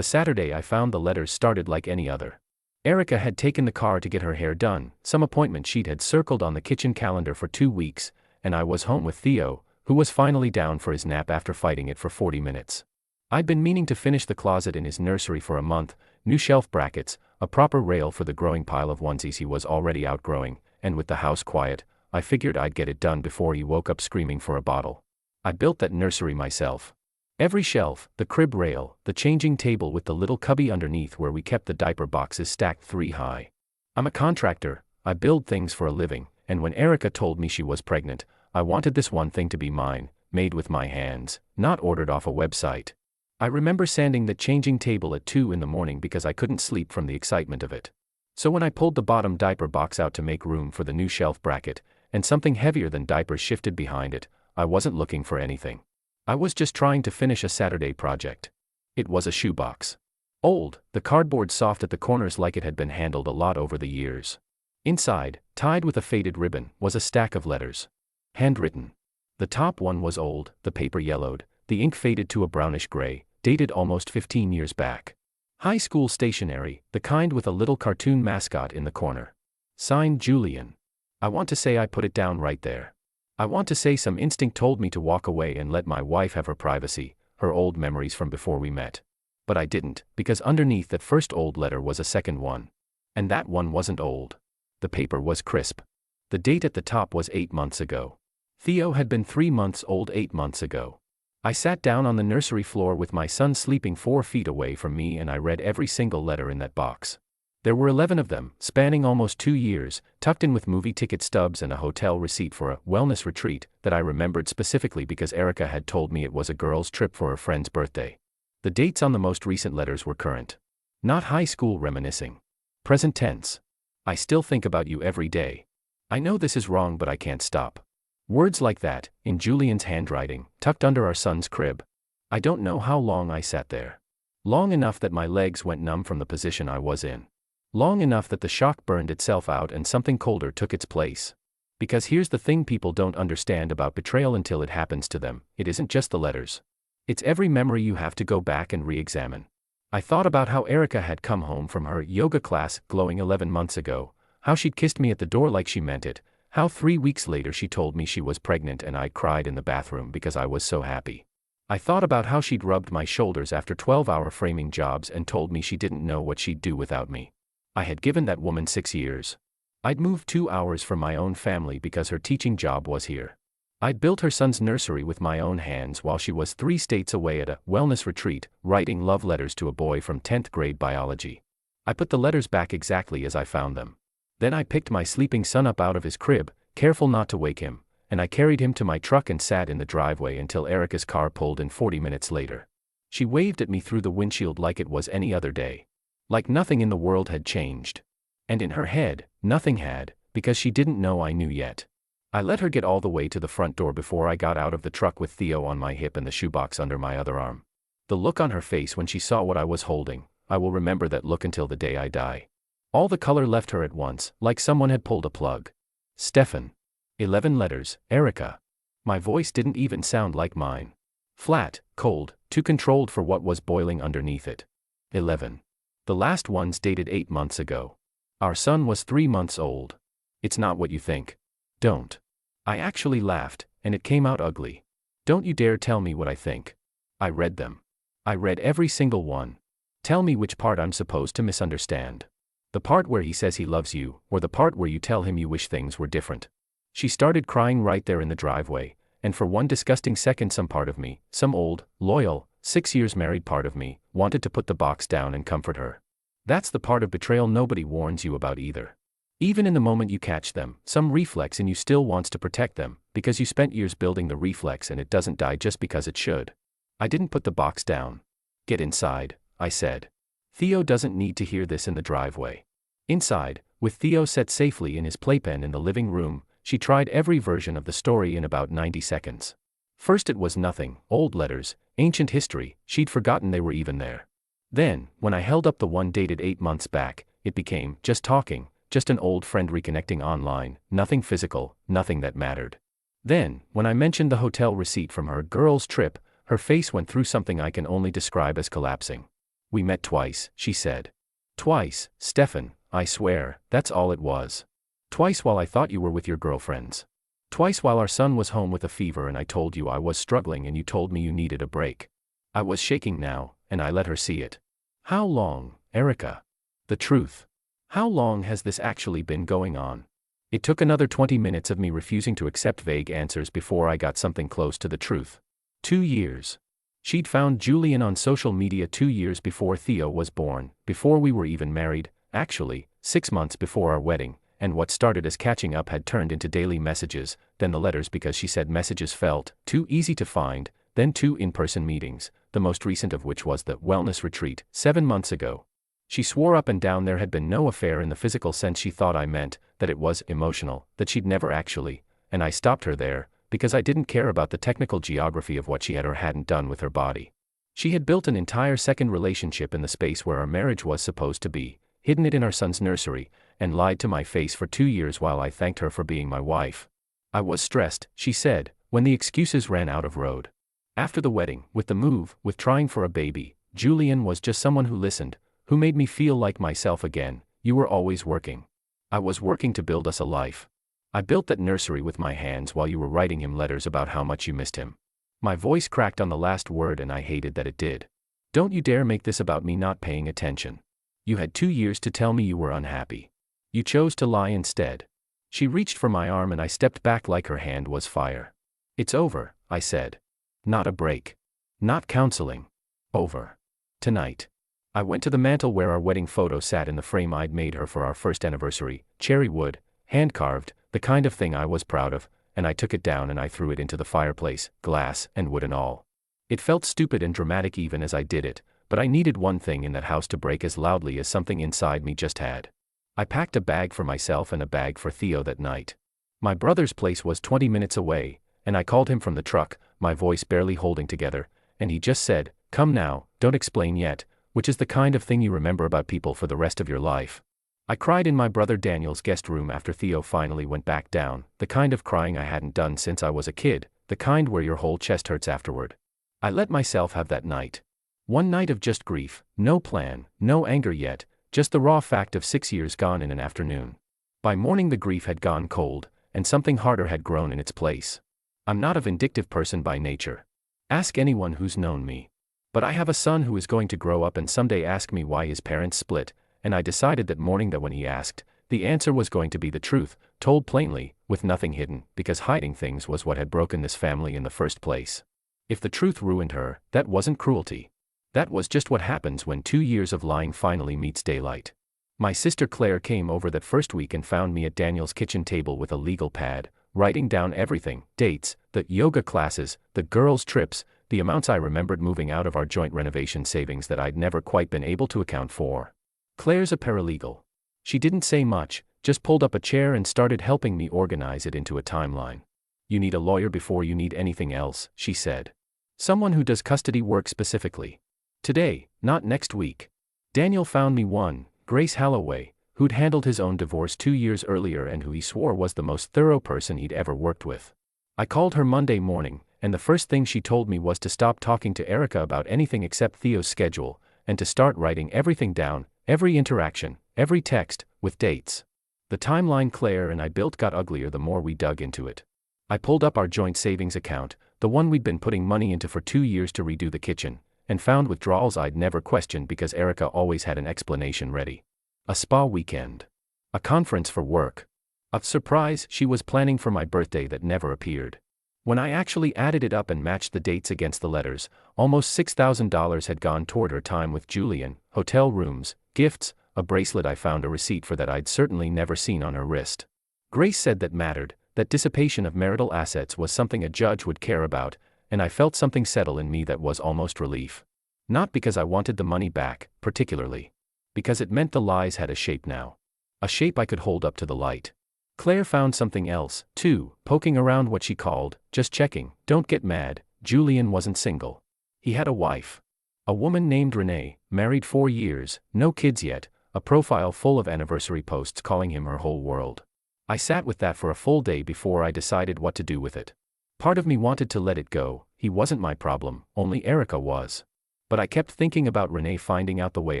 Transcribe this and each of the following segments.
The Saturday I found the letters started like any other. Erica had taken the car to get her hair done, some appointment she'd had circled on the kitchen calendar for 2 weeks, and I was home with Theo, who was finally down for his nap after fighting it for 40 minutes. I'd been meaning to finish the closet in his nursery for a month, new shelf brackets, a proper rail for the growing pile of onesies he was already outgrowing, and with the house quiet, I figured I'd get it done before he woke up screaming for a bottle. I built that nursery myself. Every shelf, the crib rail, the changing table with the little cubby underneath where we kept the diaper boxes stacked 3 high. I'm a contractor, I build things for a living, and when Erica told me she was pregnant, I wanted this one thing to be mine, made with my hands, not ordered off a website. I remember sanding the changing table at 2 in the morning because I couldn't sleep from the excitement of it. So when I pulled the bottom diaper box out to make room for the new shelf bracket, and something heavier than diapers shifted behind it, I wasn't looking for anything. I was just trying to finish a Saturday project. It was a shoebox. Old, the cardboard soft at the corners like it had been handled a lot over the years. Inside, tied with a faded ribbon, was a stack of letters. Handwritten. The top one was old, the paper yellowed, the ink faded to a brownish gray, dated almost 15 years back. High school stationery, the kind with a little cartoon mascot in the corner. Signed Julian. I want to say I put it down right there. I want to say some instinct told me to walk away and let my wife have her privacy, her old memories from before we met. But I didn't, because underneath that first old letter was a second one. And that one wasn't old. The paper was crisp. The date at the top was 8 months ago. Theo had been 3 months old 8 months ago. I sat down on the nursery floor with my son sleeping 4 feet away from me and I read every single letter in that box. There were 11 of them, spanning almost 2 years, tucked in with movie ticket stubs and a hotel receipt for a wellness retreat that I remembered specifically because Erica had told me it was a girls' trip for her friend's birthday. The dates on the most recent letters were current. Not high school reminiscing. Present tense. I still think about you every day. I know this is wrong but I can't stop. Words like that, in Julian's handwriting, tucked under our son's crib. I don't know how long I sat there. Long enough that my legs went numb from the position I was in. Long enough that the shock burned itself out and something colder took its place. Because here's the thing people don't understand about betrayal until it happens to them, it isn't just the letters. It's every memory you have to go back and re-examine. I thought about how Erica had come home from her yoga class glowing 11 months ago, how she'd kissed me at the door like she meant it, how 3 weeks later she told me she was pregnant and I cried in the bathroom because I was so happy. I thought about how she'd rubbed my shoulders after 12-hour framing jobs and told me she didn't know what she'd do without me. I had given that woman 6 years. I'd moved 2 hours from my own family because her teaching job was here. I'd built her son's nursery with my own hands while she was 3 states away at a wellness retreat, writing love letters to a boy from 10th grade biology. I put the letters back exactly as I found them. Then I picked my sleeping son up out of his crib, careful not to wake him, and I carried him to my truck and sat in the driveway until Erica's car pulled in 40 minutes later. She waved at me through the windshield like it was any other day. Like nothing in the world had changed. And in her head, nothing had, because she didn't know I knew yet. I let her get all the way to the front door before I got out of the truck with Theo on my hip and the shoebox under my other arm. The look on her face when she saw what I was holding, I will remember that look until the day I die. All the color left her at once, like someone had pulled a plug. Stefan. 11 letters, Erica. My voice didn't even sound like mine. Flat, cold, too controlled for what was boiling underneath it. 11. The last ones dated 8 months ago. Our son was 3 months old. It's not what you think. Don't. I actually laughed, and it came out ugly. Don't you dare tell me what I think. I read them. I read every single one. Tell me which part I'm supposed to misunderstand. The part where he says he loves you, or the part where you tell him you wish things were different. She started crying right there in the driveway, and for one disgusting second some part of me, some old, loyal, 6 years married part of me, wanted to put the box down and comfort her. That's the part of betrayal nobody warns you about either. Even in the moment you catch them, some reflex in you still wants to protect them, because you spent years building the reflex and it doesn't die just because it should. I didn't put the box down. Get inside, I said. Theo doesn't need to hear this in the driveway. Inside, with Theo set safely in his playpen in the living room, she tried every version of the story in about 90 seconds. First it was nothing, old letters, ancient history, she'd forgotten they were even there. Then, when I held up the one dated 8 months back, it became just talking, just an old friend reconnecting online, nothing physical, nothing that mattered. Then, when I mentioned the hotel receipt from her girls' trip, her face went through something I can only describe as collapsing. We met twice, she said. Twice, Stefan, I swear, that's all it was. Twice while I thought you were with your girlfriends. Twice while our son was home with a fever and I told you I was struggling and you told me you needed a break. I was shaking now, and I let her see it. How long, Erica? The truth. How long has this actually been going on? It took another 20 minutes of me refusing to accept vague answers before I got something close to the truth. 2 years. She'd found Julian on social media 2 years before Theo was born, before we were even married, actually, 6 months before our wedding, and what started as catching up had turned into daily messages, then the letters because she said messages felt too easy to find, then 2 in-person meetings, the most recent of which was the wellness retreat 7 months ago. She swore up and down there had been no affair in the physical sense she thought I meant, that it was emotional, that she'd never actually, and I stopped her there, because I didn't care about the technical geography of what she had or hadn't done with her body. She had built an entire second relationship in the space where our marriage was supposed to be, hidden it in our son's nursery, and lied to my face for 2 years while I thanked her for being my wife. I was stressed, she said, when the excuses ran out of road. After the wedding, with the move, with trying for a baby, Julian was just someone who listened, who made me feel like myself again. You were always working. I was working to build us a life. I built that nursery with my hands while you were writing him letters about how much you missed him. My voice cracked on the last word and I hated that it did. Don't you dare make this about me not paying attention. You had 2 years to tell me you were unhappy. You chose to lie instead. She reached for my arm and I stepped back like her hand was fire. It's over, I said. Not a break. Not counseling. Over. Tonight. I went to the mantel where our wedding photo sat in the frame I'd made her for our first anniversary, cherry wood, hand-carved, the kind of thing I was proud of, and I took it down and I threw it into the fireplace, glass and wood and all. It felt stupid and dramatic even as I did it, but I needed one thing in that house to break as loudly as something inside me just had. I packed a bag for myself and a bag for Theo that night. My brother's place was 20 minutes away, and I called him from the truck, my voice barely holding together, and he just said, "Come now, don't explain yet," which is the kind of thing you remember about people for the rest of your life. I cried in my brother Daniel's guest room after Theo finally went back down, the kind of crying I hadn't done since I was a kid, the kind where your whole chest hurts afterward. I let myself have that night. One night of just grief, no plan, no anger yet, just the raw fact of 6 years gone in an afternoon. By morning the grief had gone cold, and something harder had grown in its place. I'm not a vindictive person by nature. Ask anyone who's known me. But I have a son who is going to grow up and someday ask me why his parents split, and I decided that morning that when he asked, the answer was going to be the truth, told plainly, with nothing hidden, because hiding things was what had broken this family in the first place. If the truth ruined her, that wasn't cruelty. That was just what happens when 2 years of lying finally meets daylight. My sister Claire came over that first week and found me at Daniel's kitchen table with a legal pad, writing down everything, dates, the yoga classes, the girls' trips, the amounts I remembered moving out of our joint renovation savings that I'd never quite been able to account for. Claire's a paralegal. She didn't say much, just pulled up a chair and started helping me organize it into a timeline. You need a lawyer before you need anything else, she said. Someone who does custody work specifically. Today, not next week. Daniel found me one, Grace Holloway, who'd handled his own divorce 2 years earlier and who he swore was the most thorough person he'd ever worked with. I called her Monday morning, and the first thing she told me was to stop talking to Erica about anything except Theo's schedule, and to start writing everything down, every interaction, every text, with dates. The timeline Claire and I built got uglier the more we dug into it. I pulled up our joint savings account, the one we'd been putting money into for 2 years to redo the kitchen, and found withdrawals I'd never questioned because Erica always had an explanation ready. A spa weekend. A conference for work. A surprise she was planning for my birthday that never appeared. When I actually added it up and matched the dates against the letters, almost $6,000 had gone toward her time with Julian, hotel rooms, gifts, a bracelet I found a receipt for that I'd certainly never seen on her wrist. Grace said that mattered, that dissipation of marital assets was something a judge would care about, and I felt something settle in me that was almost relief. Not because I wanted the money back, particularly. Because it meant the lies had a shape now. A shape I could hold up to the light. Claire found something else, too, poking around what she called, just checking. Don't get mad, Julian wasn't single. He had a wife. A woman named Renee, married 4 years, no kids yet, a profile full of anniversary posts calling him her whole world. I sat with that for a full day before I decided what to do with it. Part of me wanted to let it go, he wasn't my problem, only Erica was. But I kept thinking about Renee finding out the way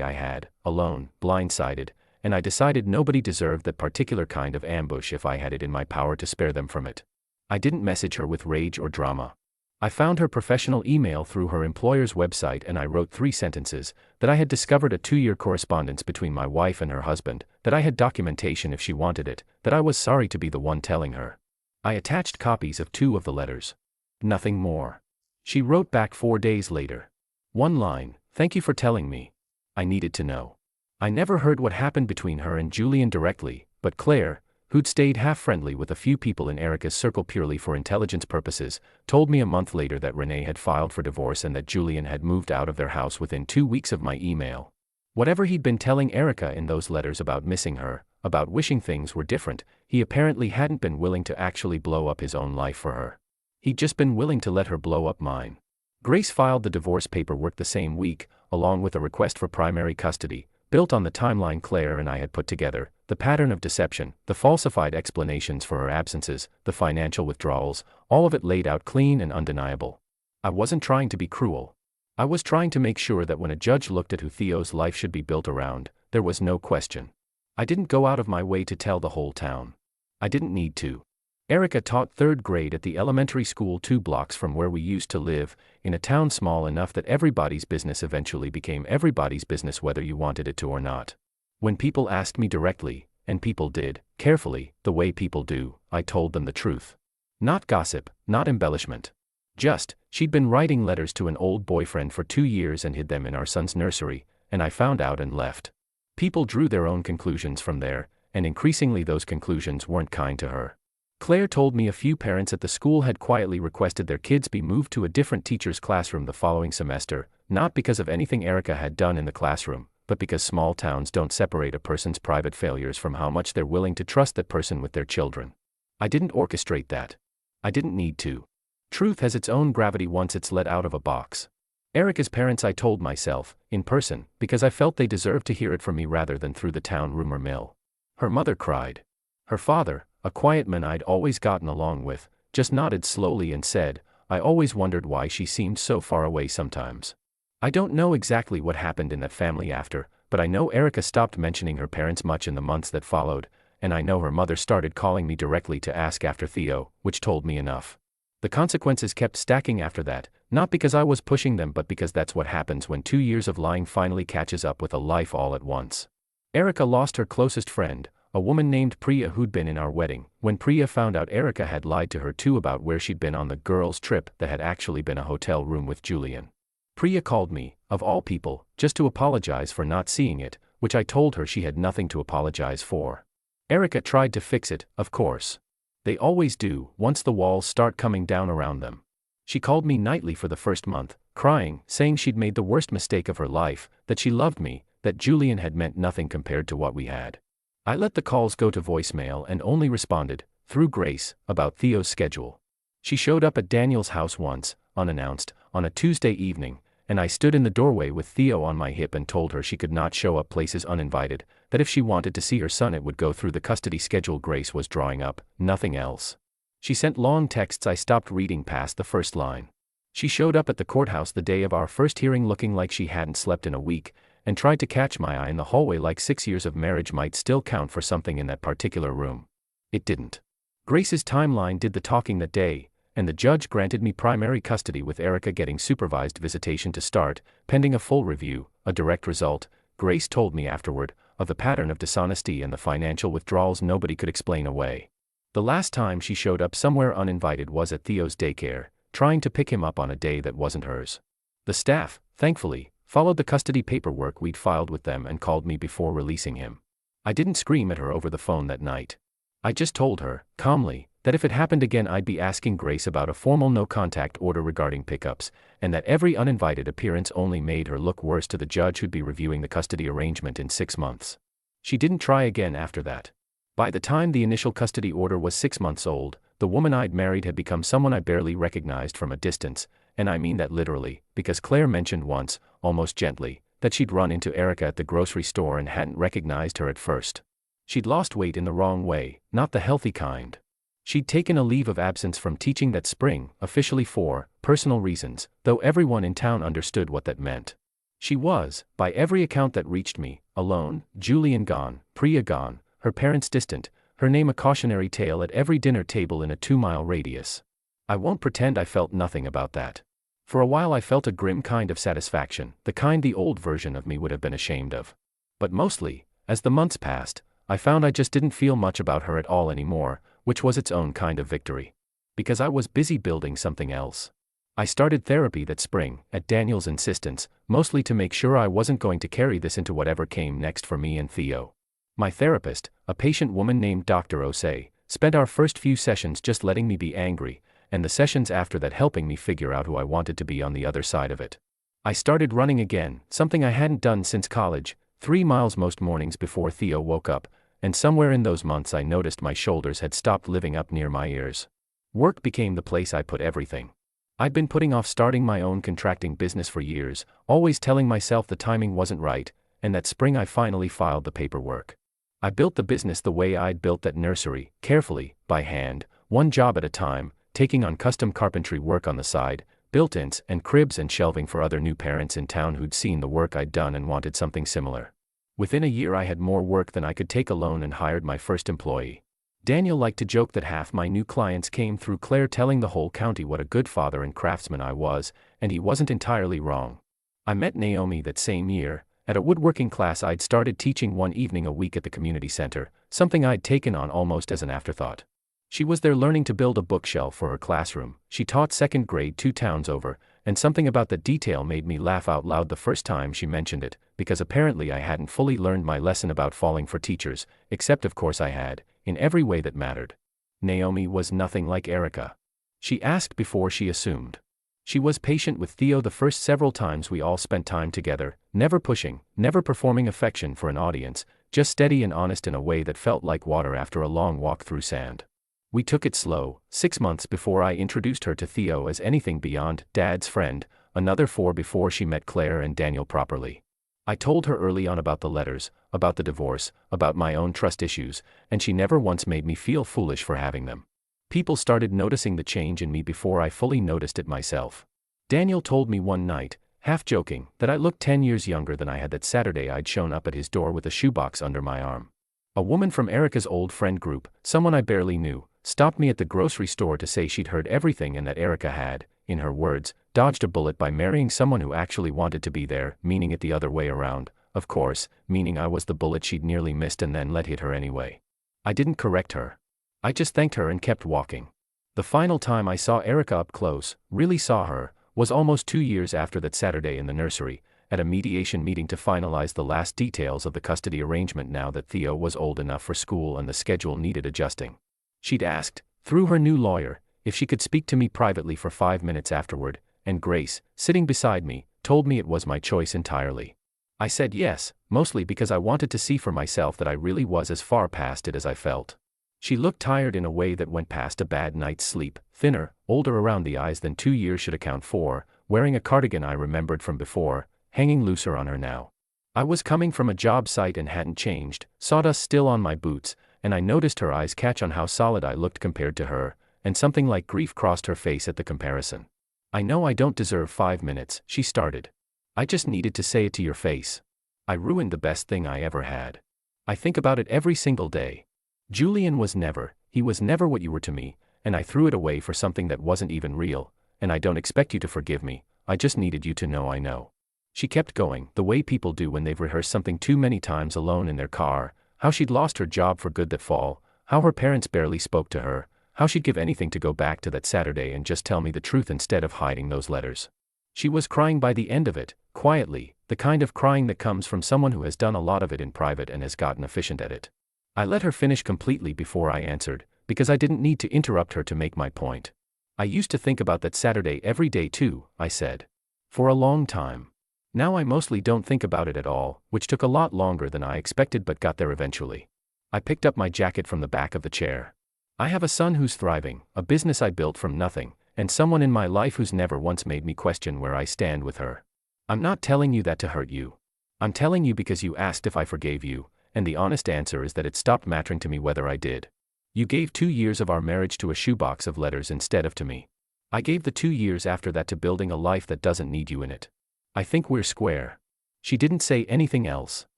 I had, alone, blindsided, and I decided nobody deserved that particular kind of ambush if I had it in my power to spare them from it. I didn't message her with rage or drama. I found her professional email through her employer's website and I wrote 3 sentences, that I had discovered a 2-year correspondence between my wife and her husband, that I had documentation if she wanted it, that I was sorry to be the one telling her. I attached copies of 2 of the letters. Nothing more. She wrote back 4 days later. 1 line, "Thank you for telling me. I needed to know." I never heard what happened between her and Julian directly, but Claire, who'd stayed half-friendly with a few people in Erica's circle purely for intelligence purposes, told me a month later that Renee had filed for divorce and that Julian had moved out of their house within 2 weeks of my email. Whatever he'd been telling Erica in those letters about missing her, about wishing things were different, he apparently hadn't been willing to actually blow up his own life for her. He'd just been willing to let her blow up mine. Grace filed the divorce paperwork the same week, along with a request for primary custody, built on the timeline Claire and I had put together, the pattern of deception, the falsified explanations for her absences, the financial withdrawals, all of it laid out clean and undeniable. I wasn't trying to be cruel. I was trying to make sure that when a judge looked at who Theo's life should be built around, there was no question. I didn't go out of my way to tell the whole town. I didn't need to. Erica taught 3rd grade at the elementary school 2 blocks from where we used to live, in a town small enough that everybody's business eventually became everybody's business whether you wanted it to or not. When people asked me directly, and people did, carefully, the way people do, I told them the truth. Not gossip, not embellishment. Just, she'd been writing letters to an old boyfriend for 2 years and hid them in our son's nursery, and I found out and left. People drew their own conclusions from there, and increasingly those conclusions weren't kind to her. Claire told me a few parents at the school had quietly requested their kids be moved to a different teacher's classroom the following semester, not because of anything Erica had done in the classroom, but because small towns don't separate a person's private failures from how much they're willing to trust that person with their children. I didn't orchestrate that. I didn't need to. Truth has its own gravity once it's let out of a box. Erica's parents I told myself, in person, because I felt they deserved to hear it from me rather than through the town rumor mill. Her mother cried. Her father, a quiet man I'd always gotten along with, just nodded slowly and said, "I always wondered why she seemed so far away sometimes." I don't know exactly what happened in that family after, but I know Erica stopped mentioning her parents much in the months that followed, and I know her mother started calling me directly to ask after Theo, which told me enough. The consequences kept stacking after that, not because I was pushing them but because that's what happens when 2 years of lying finally catches up with a life all at once. Erica lost her closest friend, a woman named Priya who'd been in our wedding, when Priya found out Erica had lied to her too about where she'd been on the girls' trip that had actually been a hotel room with Julian. Priya called me, of all people, just to apologize for not seeing it, which I told her she had nothing to apologize for. Erica tried to fix it, of course. They always do, once the walls start coming down around them. She called me nightly for the first month, crying, saying she'd made the worst mistake of her life, that she loved me, that Julian had meant nothing compared to what we had. I let the calls go to voicemail and only responded, through Grace, about Theo's schedule. She showed up at Daniel's house once, unannounced, on a Tuesday evening, and I stood in the doorway with Theo on my hip and told her she could not show up places uninvited, that if she wanted to see her son it would go through the custody schedule Grace was drawing up, nothing else. She sent long texts I stopped reading past the first line. She showed up at the courthouse the day of our first hearing looking like she hadn't slept in a week, and tried to catch my eye in the hallway like 6 years of marriage might still count for something in that particular room. It didn't. Grace's timeline did the talking that day, and the judge granted me primary custody with Erica getting supervised visitation to start, pending a full review, a direct result, Grace told me afterward, of the pattern of dishonesty and the financial withdrawals nobody could explain away. The last time she showed up somewhere uninvited was at Theo's daycare, trying to pick him up on a day that wasn't hers. The staff, thankfully, followed the custody paperwork we'd filed with them and called me before releasing him. I didn't scream at her over the phone that night. I just told her, calmly, that if it happened again I'd be asking Grace about a formal no-contact order regarding pickups, and that every uninvited appearance only made her look worse to the judge who'd be reviewing the custody arrangement in 6 months. She didn't try again after that. By the time the initial custody order was 6 months old, the woman I'd married had become someone I barely recognized from a distance, and I mean that literally, because Claire mentioned once, almost gently, that she'd run into Erica at the grocery store and hadn't recognized her at first. She'd lost weight in the wrong way, not the healthy kind. She'd taken a leave of absence from teaching that spring, officially for personal reasons, though everyone in town understood what that meant. She was, by every account that reached me, alone, Julian gone, Priya gone, her parents distant, her name a cautionary tale at every dinner table in a 2-mile radius. I won't pretend I felt nothing about that. For a while I felt a grim kind of satisfaction, the kind the old version of me would have been ashamed of. But mostly, as the months passed, I found I just didn't feel much about her at all anymore, which was its own kind of victory. Because I was busy building something else. I started therapy that spring, at Daniel's insistence, mostly to make sure I wasn't going to carry this into whatever came next for me and Theo. My therapist, a patient woman named Dr. Osei, spent our first few sessions just letting me be angry, and the sessions after that helping me figure out who I wanted to be on the other side of it. I started running again, something I hadn't done since college, 3 miles most mornings before Theo woke up, and somewhere in those months I noticed my shoulders had stopped living up near my ears. Work became the place I put everything. I'd been putting off starting my own contracting business for years, always telling myself the timing wasn't right, and that spring I finally filed the paperwork. I built the business the way I'd built that nursery, carefully, by hand, one job at a time, taking on custom carpentry work on the side, built-ins and cribs and shelving for other new parents in town who'd seen the work I'd done and wanted something similar. Within a year I had more work than I could take alone and hired my first employee. Daniel liked to joke that half my new clients came through Claire telling the whole county what a good father and craftsman I was, and he wasn't entirely wrong. I met Naomi that same year, at a woodworking class I'd started teaching one evening a week at the community center, something I'd taken on almost as an afterthought. She was there learning to build a bookshelf for her classroom. She taught 2nd grade 2 towns over, and something about that detail made me laugh out loud the first time she mentioned it, because apparently I hadn't fully learned my lesson about falling for teachers, except of course I had, in every way that mattered. Naomi was nothing like Erica. She asked before she assumed. She was patient with Theo the first several times we all spent time together, never pushing, never performing affection for an audience, just steady and honest in a way that felt like water after a long walk through sand. We took it slow, 6 months before I introduced her to Theo as anything beyond Dad's friend, another 4 before she met Claire and Daniel properly. I told her early on about the letters, about the divorce, about my own trust issues, and she never once made me feel foolish for having them. People started noticing the change in me before I fully noticed it myself. Daniel told me one night, half joking, that I looked 10 years younger than I had that Saturday I'd shown up at his door with a shoebox under my arm. A woman from Erica's old friend group, someone I barely knew, stopped me at the grocery store to say she'd heard everything and that Erica had, in her words, dodged a bullet by marrying someone who actually wanted to be there, meaning it the other way around, of course, meaning I was the bullet she'd nearly missed and then let hit her anyway. I didn't correct her. I just thanked her and kept walking. The final time I saw Erica up close, really saw her, was almost 2 years after that Saturday in the nursery, at a mediation meeting to finalize the last details of the custody arrangement now that Theo was old enough for school and the schedule needed adjusting. She'd asked, through her new lawyer, if she could speak to me privately for 5 minutes afterward, and Grace, sitting beside me, told me it was my choice entirely. I said yes, mostly because I wanted to see for myself that I really was as far past it as I felt. She looked tired in a way that went past a bad night's sleep, thinner, older around the eyes than 2 years should account for, wearing a cardigan I remembered from before, hanging looser on her now. I was coming from a job site and hadn't changed, sawdust still on my boots, and I noticed her eyes catch on how solid I looked compared to her, and something like grief crossed her face at the comparison. I know I don't deserve 5 minutes, she started. I just needed to say it to your face. I ruined the best thing I ever had. I think about it every single day. Julian was never, he was never what you were to me, and I threw it away for something that wasn't even real, and I don't expect you to forgive me, I just needed you to know I know. She kept going, the way people do when they've rehearsed something too many times alone in their car, how she'd lost her job for good that fall, how her parents barely spoke to her, how she'd give anything to go back to that Saturday and just tell me the truth instead of hiding those letters. She was crying by the end of it, quietly, the kind of crying that comes from someone who has done a lot of it in private and has gotten efficient at it. I let her finish completely before I answered, because I didn't need to interrupt her to make my point. I used to think about that Saturday every day too, I said. For a long time. Now I mostly don't think about it at all, which took a lot longer than I expected but got there eventually. I picked up my jacket from the back of the chair. I have a son who's thriving, a business I built from nothing, and someone in my life who's never once made me question where I stand with her. I'm not telling you that to hurt you. I'm telling you because you asked if I forgave you, and the honest answer is that it stopped mattering to me whether I did. You gave 2 years of our marriage to a shoebox of letters instead of to me. I gave the 2 years after that to building a life that doesn't need you in it. I think we're square. She didn't say anything else.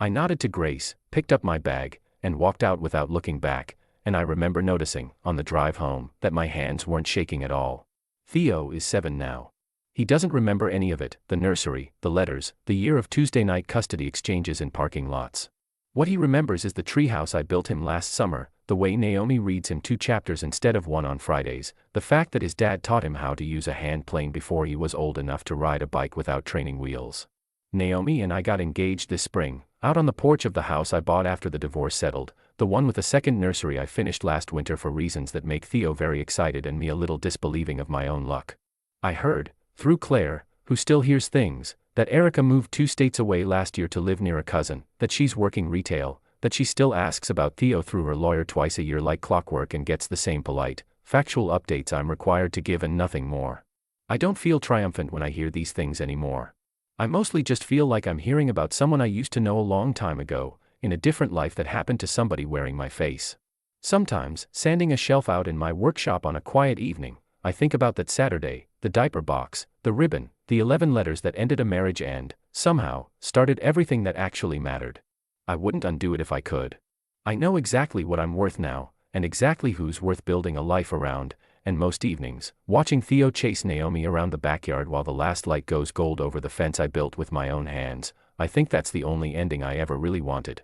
I nodded to Grace, picked up my bag, and walked out without looking back, and I remember noticing, on the drive home, that my hands weren't shaking at all. Theo is 7 now. He doesn't remember any of it, the nursery, the letters, the year of Tuesday night custody exchanges in parking lots. What he remembers is the treehouse I built him last summer, the way Naomi reads him 2 chapters instead of 1 on Fridays, the fact that his dad taught him how to use a hand plane before he was old enough to ride a bike without training wheels. Naomi and I got engaged this spring, out on the porch of the house I bought after the divorce settled, the one with the second nursery I finished last winter for reasons that make Theo very excited and me a little disbelieving of my own luck. I heard, through Claire, who still hears things, that Erica moved 2 states away last year to live near a cousin, that she's working retail, that she still asks about Theo through her lawyer twice a year like clockwork and gets the same polite, factual updates I'm required to give and nothing more. I don't feel triumphant when I hear these things anymore. I mostly just feel like I'm hearing about someone I used to know a long time ago, in a different life that happened to somebody wearing my face. Sometimes, sanding a shelf out in my workshop on a quiet evening, I think about that Saturday, the diaper box, the ribbon, the 11 letters that ended a marriage and, somehow, started everything that actually mattered. I wouldn't undo it if I could. I know exactly what I'm worth now, and exactly who's worth building a life around, and most evenings, watching Theo chase Naomi around the backyard while the last light goes gold over the fence I built with my own hands, I think that's the only ending I ever really wanted.